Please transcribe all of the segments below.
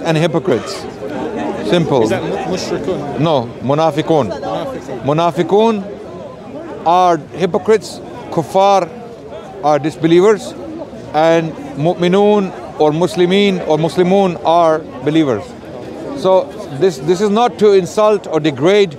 and hypocrites. Simple. Is that mushrikun? No, munafiqun. Munafiqun are hypocrites, kuffar are disbelievers, and mu'minun or muslimin or muslimun are believers. So this is not to insult or degrade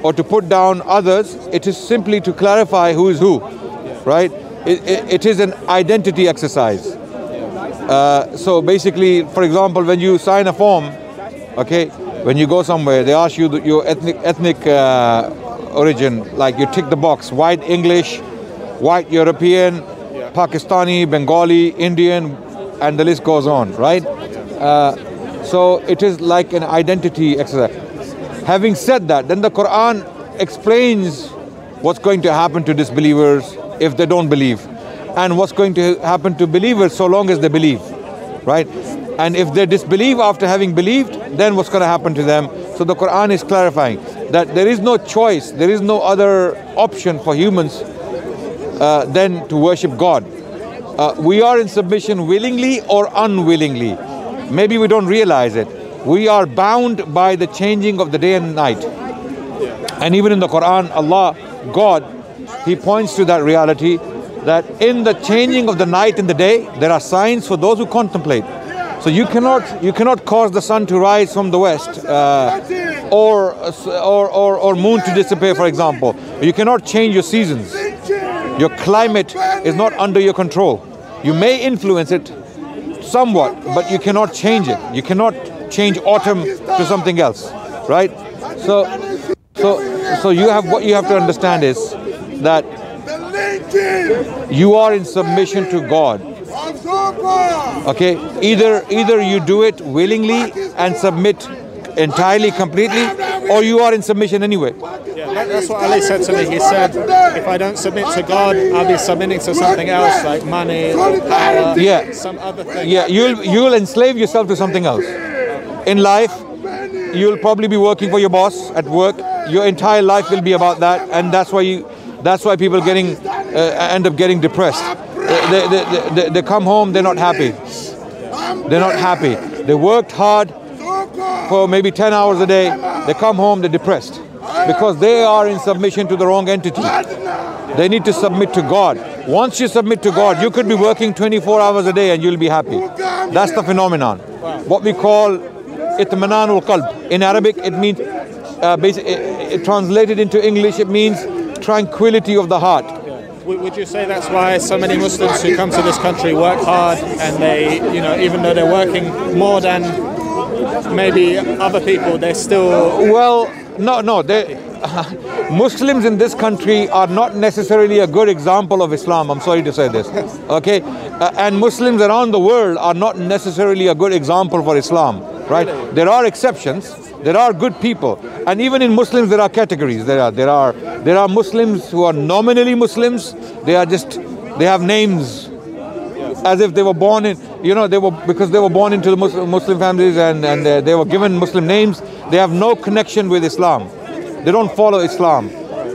or to put down others. It is simply to clarify who is who, right? It is an identity exercise. So basically, for example, when you sign a form, okay, when you go somewhere, they ask you your ethnic origin, like you tick the box: white English, white European, Pakistani, Bengali, Indian, and the list goes on, right? So it is like an identity exercise. Having said that, then the Quran explains what's going to happen to disbelievers if they don't believe, and what's going to happen to believers so long as they believe, right? And if they disbelieve after having believed, then what's going to happen to them? So the Quran is clarifying that there is no choice, there is no other option for humans than to worship God. We are in submission willingly or unwillingly. Maybe we don't realize it. We are bound by the changing of the day and night. And even in the Quran, Allah, God, He points to that reality, that in the changing of the night and the day, there are signs for those who contemplate. So you cannot cause the sun to rise from the west, or moon to disappear, for example. You cannot change your seasons. Your climate is not under your control. You may influence it somewhat, but you cannot change it. You cannot change autumn to something else, right? So you have, what you have to understand is that you are in submission to God. Okay, either you do it willingly and submit entirely, completely, or you are in submission anyway. Yeah, that's what Ali said to me. He said, if I don't submit to God, I'll be submitting to something else, like money, power, some other thing. Yeah, you'll enslave yourself to something else. In life, you'll probably be working for your boss at work. Your entire life will be about that, and that's why people end up getting depressed. They come home, they're not happy. They're not happy. They worked hard for maybe 10 hours a day. They come home, they're depressed because they are in submission to the wrong entity. They need to submit to God. Once you submit to God, you could be working 24 hours a day and you'll be happy. That's the phenomenon. What we call itmananul qalb. In Arabic, it means, translated into English, it means tranquility of the heart. Would you say that's why so many Muslims who come to this country work hard, and they, even though they're working more than maybe other people, they're still... Well, no. Muslims in this country are not necessarily a good example of Islam. I'm sorry to say this. Okay? And Muslims around the world are not necessarily a good example for Islam. Right? There are exceptions. There are good people, and even in Muslims there are categories. There are Muslims who are nominally Muslims. They have names as if they were born in, because they were born into the Muslim families, and they were given Muslim names. They have no connection with Islam. They don't follow Islam.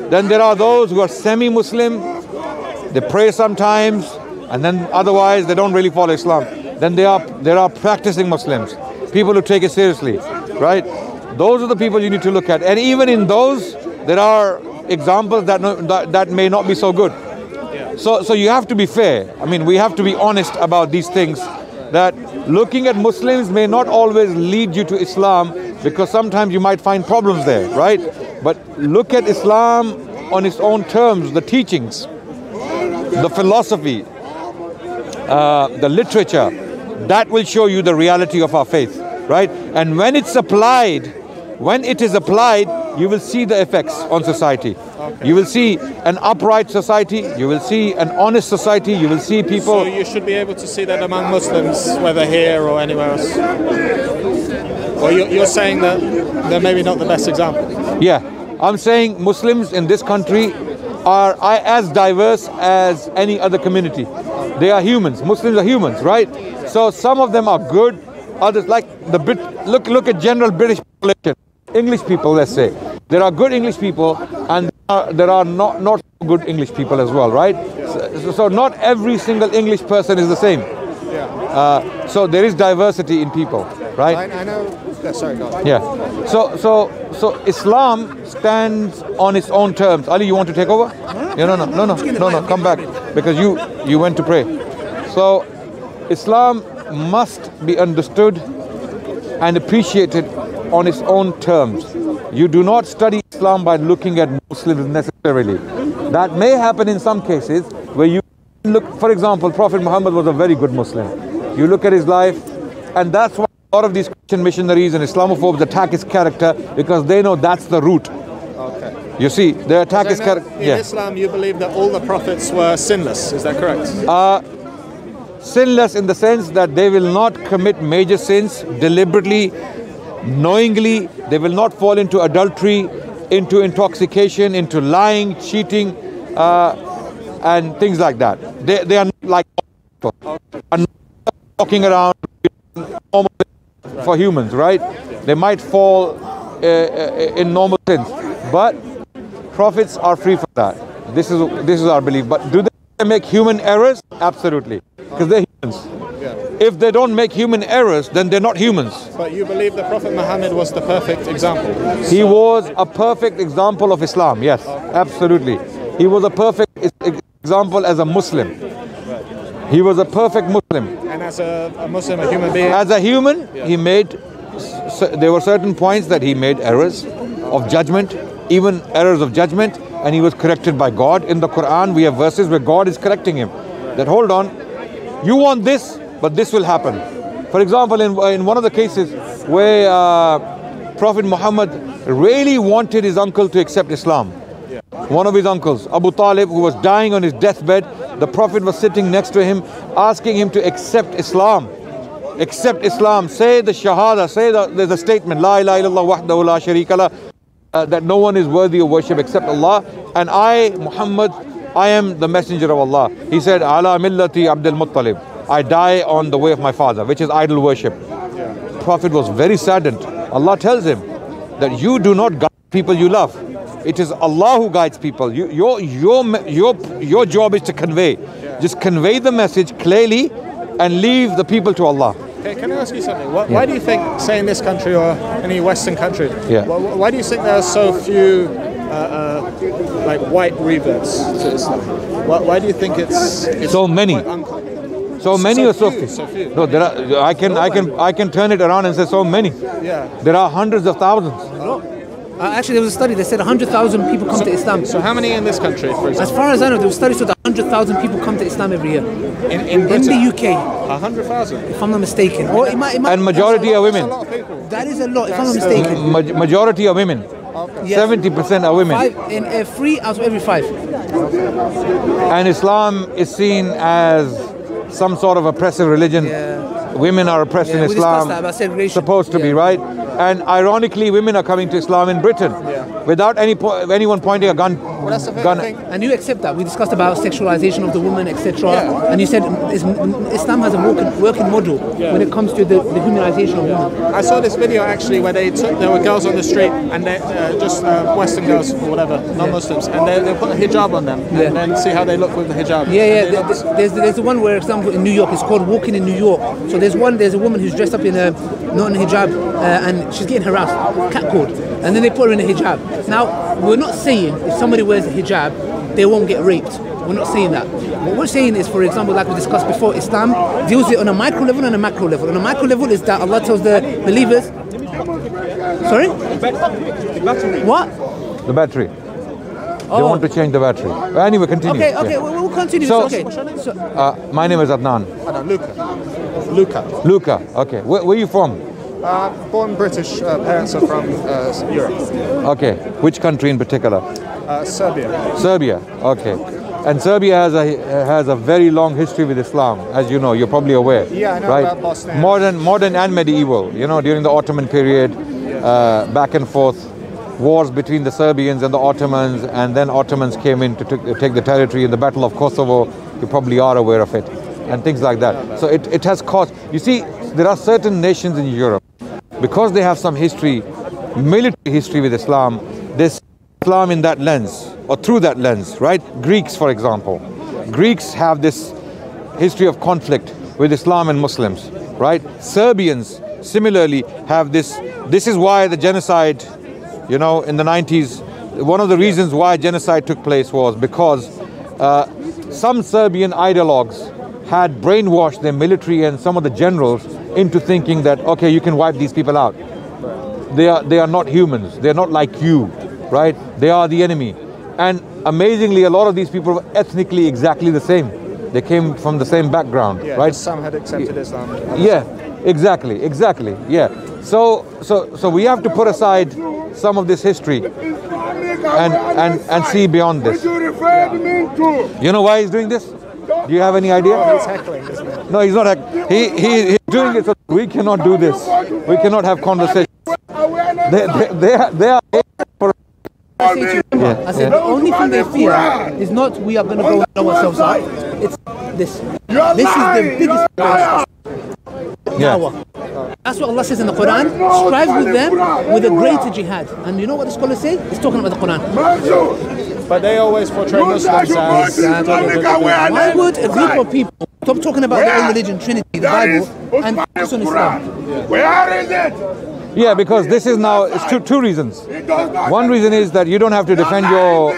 Then there are those who are semi-Muslim. They pray sometimes, and then otherwise they don't really follow Islam. Then there are practicing Muslims, people who take it seriously, right? Those are the people you need to look at. And even in those, there are examples that may not be so good. So you have to be fair. I mean, we have to be honest about these things, that looking at Muslims may not always lead you to Islam, because sometimes you might find problems there, right? But look at Islam on its own terms, the teachings, the philosophy, the literature. That will show you the reality of our faith, right? And when it is applied, you will see the effects on society. Okay. You will see an upright society, you will see an honest society, you will see people... So you should be able to see that among Muslims, whether here or anywhere else? Or you're saying that they're maybe not the best example? Yeah, I'm saying Muslims in this country are as diverse as any other community. They are humans. Muslims are humans, right? So some of them are good, others, like look at general British population. English people, let's say. There are good English people, and there are not good English people as well, right? So not every single English person is the same. So there is diversity in people. right? I know. Sorry, go on. Yeah. So Islam stands on its own terms. Ali, you want to take over? No. Come back, because you went to pray. So Islam must be understood and appreciated on its own terms. You do not study Islam by looking at Muslims necessarily. That may happen in some cases where you look, for example, Prophet Muhammad was a very good Muslim. You look at his life, and that's why a lot of these Christian missionaries and Islamophobes attack his character, because they know that's the root. Okay. You see, they attack his character. In Islam, you believe that all the prophets were sinless. Is that correct? Sinless in the sense that they will not commit major sins deliberately, knowingly. They will not fall into adultery, into intoxication, into lying, cheating, and things like that. They are not like walking around normal for humans, right? They might fall in normal sins, but prophets are free from that. This is our belief. But do they make human errors? Absolutely, because they're humans. If they don't make human errors, then they're not humans. But you believe the Prophet Muhammad was the perfect example? He was a perfect example of Islam, yes, absolutely. He was a perfect example as a Muslim. He was a perfect Muslim. And as a Muslim, a human being? As a human, he made, there were certain points that he made errors of judgment, even errors of judgment, and he was corrected by God. In the Quran, we have verses where God is correcting him. That, hold on, you want this, but this will happen. For example, in one of the cases where Prophet Muhammad really wanted his uncle to accept Islam. One of his uncles, Abu Talib, who was dying on his deathbed, the Prophet was sitting next to him, asking him to accept Islam. Accept Islam, say the Shahada, there's a statement, La ilaha illallah wahdahu la sharika lah, that no one is worthy of worship except Allah, and I, Muhammad, I am the messenger of Allah. He said, Ala millati Abdul Muttalib, I die on the way of my father, which is idol worship. Prophet was very saddened. Allah tells him that you do not guide people you love. It is Allah who guides people. Your job is to convey. Just convey the message clearly and leave the people to Allah. Okay, can I ask you something? Why do you think, say in this country or any Western country, why do you think there are so few like white reverts to Islam? Why do you think it's so many? So many or so few? So few. No, there are. I can turn it around and say so many. Yeah. There are hundreds of thousands. Actually, there was a study that said 100,000 people come to Islam. So how many in this country, for example? As far as I know, there was studies that 100,000 people come to Islam every year. In Britain? In the UK. 100,000? If I'm not mistaken. Or it might, and majority are women. That's a lot of people. That is a lot, if I'm not mistaken. Majority are women. Okay. Yes. 70% are women. 3 out of every 5. And Islam is seen as some sort of oppressive religion. Women are oppressed in Islam. That about segregation. Supposed to be, right? And ironically, women are coming to Islam in Britain without anyone pointing a gun. Well, that's the gun. thing. And you accept that. We discussed about sexualization of the woman, etc. And you said Islam has a working model when it comes to the humanization of women. I saw this video actually where there were girls on the street and they just Western girls or whatever, non-Muslims, and they put a hijab on them and then see how they look with the hijab. There's the one where, for example, in New York, it's called Walking in New York. So there's a woman who's dressed up in a not in a hijab and she's getting harassed, catcalled, and then they put her in a hijab. Now, we're not saying if somebody wears a hijab, they won't get raped. We're not saying that. What we're saying is, for example, like we discussed before, Islam deals with it on a micro level and a macro level. On a micro level is that Allah tells the believers... Sorry? The battery. What? The battery. They want to change the battery. Anyway, continue. Okay, we'll continue. So, okay. My name is Adnan. Luca. Okay. Where are you from? Born British, parents are from Europe. Okay. Which country in particular? Serbia. Serbia. Okay. And Serbia has a very long history with Islam, as you know. You're probably aware. Yeah, I know right? about Bosnia. Modern and medieval. You know, during the Ottoman period, back and forth. Wars between the Serbians and the Ottomans, and then Ottomans came in to take the territory in the Battle of Kosovo. You probably are aware of it, and things like that. So it has caused, you see, there are certain nations in Europe, because they have some history, military history with Islam, they see Islam in that lens, or through that lens, right? Greeks, for example. Greeks have this history of conflict with Islam and Muslims, right? Serbians similarly have this. This is why the genocide, you know, in the 90s, one of the reasons why genocide took place was because some Serbian ideologues had brainwashed their military and some of the generals into thinking that, okay, you can wipe these people out. They are not humans. They're not like you, right? They are the enemy. And amazingly, a lot of these people were ethnically exactly the same. They came from the same background, yeah, right? Some had accepted Islam. Yeah, exactly, yeah. So we have to put aside some of this history and see beyond this. You know why he's doing this? Do you have any idea? Oh, he's heckling, isn't he? No, he's not heckling. He's doing it so we cannot do this. We cannot have conversations. They are for. I said the only thing they fear is not we are going to go and blow ourselves up. It's this. This is the biggest da'wah. That's what Allah says in the Quran. Strive with them with a greater jihad. And you know what the scholars say? It's talking about the Quran. But they always portray Muslims as... Why would a group of people stop talking about their own religion, Trinity, the Bible, and focus on Islam? Where is it? Yeah, because this is now, it's two reasons. One reason is that you don't have to defend your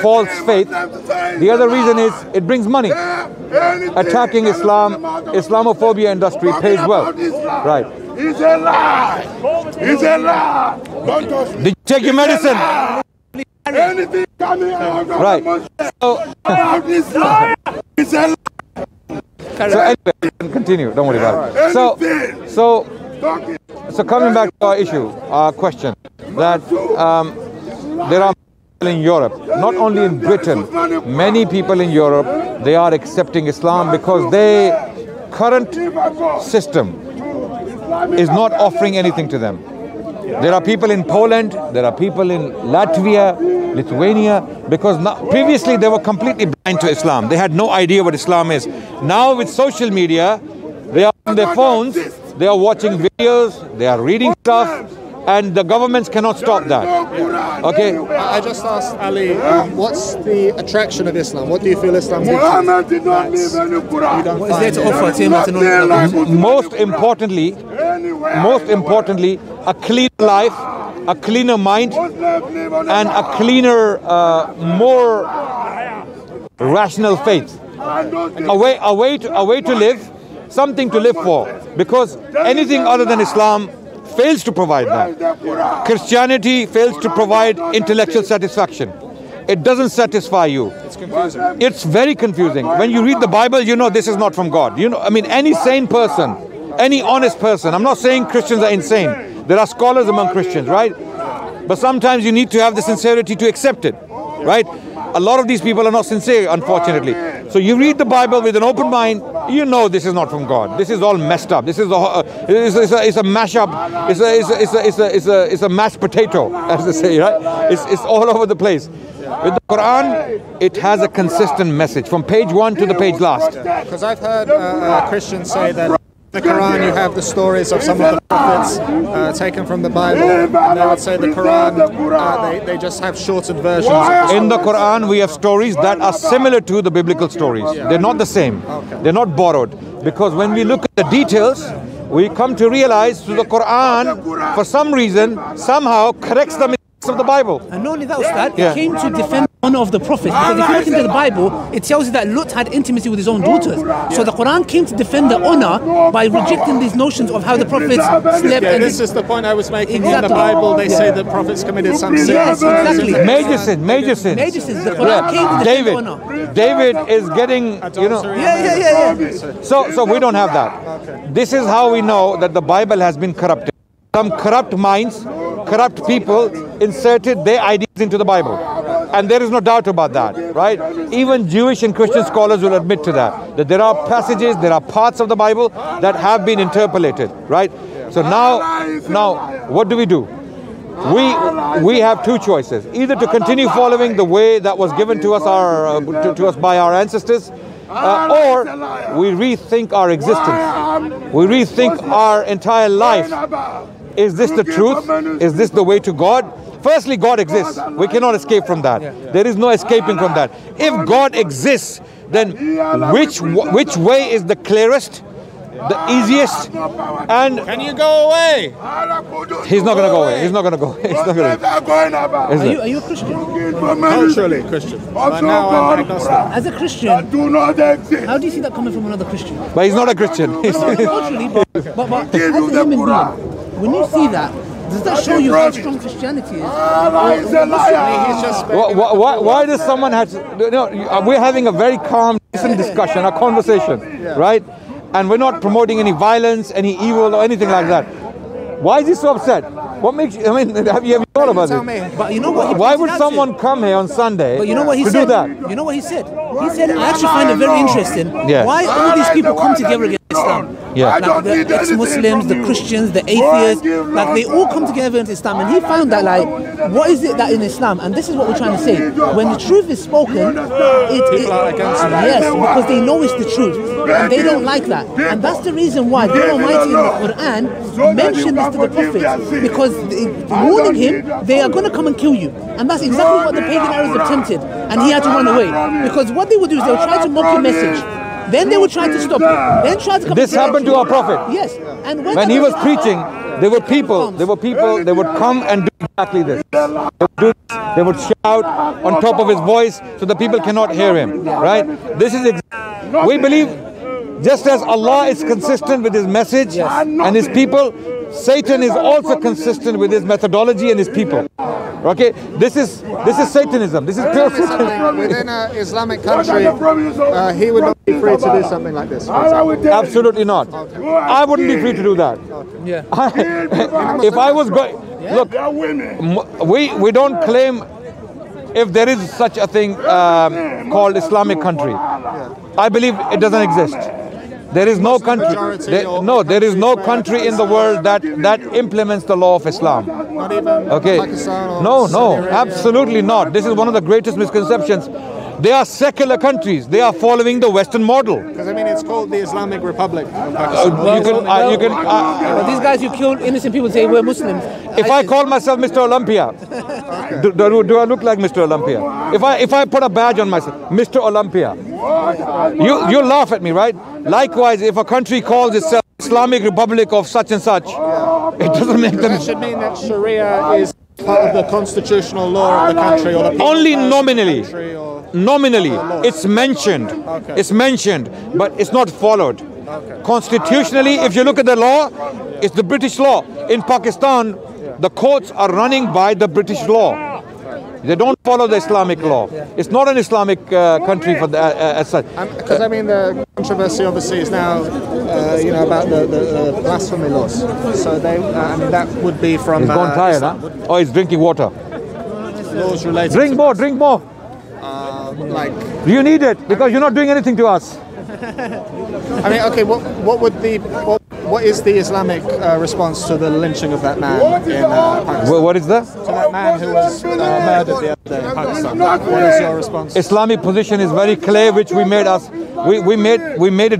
false faith. The other reason is it brings money. Attacking Islam, Islamophobia industry pays well. Right. It's a lie. It's a lie. Did you take your medicine? Anything coming out of Right. about Islam, it's a lie. So anyway, continue. Don't worry about it. So coming back to our issue, our question, that there are people in Europe, not only in Britain, many people in Europe, they are accepting Islam because their current system is not offering anything to them. There are people in Poland, there are people in Latvia, Lithuania, because previously they were completely blind to Islam. They had no idea what Islam is. Now with social media, they are on their phones, they are watching videos, they are reading stuff, and the governments cannot stop that. Okay? I just asked Ali, what's the attraction of Islam? What do you feel Islam teaches? What is there to offer to him to know? Most importantly, a cleaner life, a cleaner mind, and a cleaner, more rational faith. A way to live, something to live for. Because anything other than Islam fails to provide that. Christianity fails to provide intellectual satisfaction. It doesn't satisfy you. It's confusing. It's very confusing. When you read the Bible, you know this is not from God. You know, I mean, any sane person, any honest person. I'm not saying Christians are insane. There are scholars among Christians, right? But sometimes you need to have the sincerity to accept it, right? A lot of these people are not sincere, unfortunately. So you read the Bible with an open mind, you know this is not from God. This is all messed up. This is it's a mashup. It's a mashed potato, as they say, right? It's all over the place. With the Quran, it has a consistent message from page 1 to the page last. Because I've heard Christians say that in the Quran you have the stories of some of the prophets taken from the Bible, and they would say the Quran, they just have shortened versions. In the Quran, we have stories that are similar to the biblical stories. They're not the same. They're not borrowed. Because when we look at the details, we come to realize that the Quran, for some reason, somehow corrects the mistakes of the Bible. And not only that, Ustad, it came to defend the honor of the Prophet. Because if you look into the Bible, it tells you that Lut had intimacy with his own daughters. So the Quran came to defend the honor by rejecting these notions of how the prophets slept. Yeah, this is the point I was making. In the Bible, they say that prophets committed some sins. Yes, exactly. Major sin, major sins. Major sins. The Quran came to defend the honor. David is getting, you know. Yeah. So we don't have that. This is how we know that the Bible has been corrupted. Some corrupt minds, corrupt people inserted their ideas into the Bible. And there is no doubt about that, right? Even Jewish and Christian scholars will admit to that there are passages, there are parts of the Bible that have been interpolated, right? So now what do? We have two choices: either to continue following the way that was given to us to us by our ancestors, or we rethink our existence. We rethink our entire life. Is this the truth? Is this the way to God? Firstly, God exists. We cannot escape from that. There is no escaping from that. If God exists, then which way is the clearest? the easiest, and can you go away? he's not going to go away. He's not going to go away. He's not going to. Are you a Christian? Culturally Christian, but now I'm agnostic. As a Christian, how do you see that coming from another Christian? But he's not a Christian. Culturally, but as a human being, when you see that, does that show you how strong Christianity is? Why does someone have to, we're having a very calm, decent discussion, a conversation, right? And we're not promoting any violence, any evil or anything like that. Why is he so upset? What makes you, I mean, have you ever thought about it? But you know what? Why would someone come here on Sunday but you know what he to said? do that? You know what he said? He said, I actually find it very interesting Yeah. why all these people come together against Islam. Yeah. Like the ex-Muslims, the Christians, the atheists, like they all come together into Islam. And he found that, like, what is it that in Islam? And this is what we're trying to say. When the truth is spoken, People are against it. yes, because they know it's the truth. And they don't like that. And that's the reason why the Almighty in the Quran mentioned this to the prophets. Because warning him, they are going to come and kill you. And that's exactly what the pagan Arabs attempted. And he had to run away. Because what they would do is they would try to mock your message. Then they would try to stop it. Then try to come. This happened to our Prophet. Yes. And when he was preaching, there were people, they would come and do exactly this. They would shout on top of his voice so the people cannot hear him, right? This is, we believe, just as Allah is consistent with his message and his people, Satan is also consistent with his methodology and his people. Okay, this is Satanism. This is pure Satanism. Within an Islamic country, he would not be free to do something like this. Absolutely not. I wouldn't be free to do that. Yeah. If I was going, look, we don't claim if there is such a thing called Islamic country. I believe it doesn't exist. There is no country. There is no country in the world that implements the law of Islam. Not even Pakistan or No, absolutely not. This is one of the greatest misconceptions. They are secular countries. They are following the Western model. Because I mean, it's called the Islamic Republic of Pakistan. These guys who kill innocent people say we're Muslims. If I call myself Mr. Olympia, do I look like Mr. Olympia? If I put a badge on myself, Mr. Olympia, you laugh at me, right? Likewise, if a country calls itself Islamic Republic of such and such, it doesn't make them. That should mean that Sharia is part of the constitutional law of the country, or the only nominally. Nominally, it's mentioned. It's mentioned, but it's not followed. Constitutionally, if you look at the law, it's the British law. In Pakistan, the courts are running by the British law. They don't follow the Islamic law. It's not an Islamic country for as such. Because I mean, the controversy obviously is now, about the blasphemy laws. So they, I mean, that would be from. He's gone tired, huh? Oh, he's drinking water. Laws related. Drink more, drink more. You need it because you're not doing anything to us. I mean, okay, what is the Islamic response to the lynching of that man in Pakistan? What is that? To that man who was murdered the other day in Pakistan. What is your response? Islamic position is very clear, which we made it very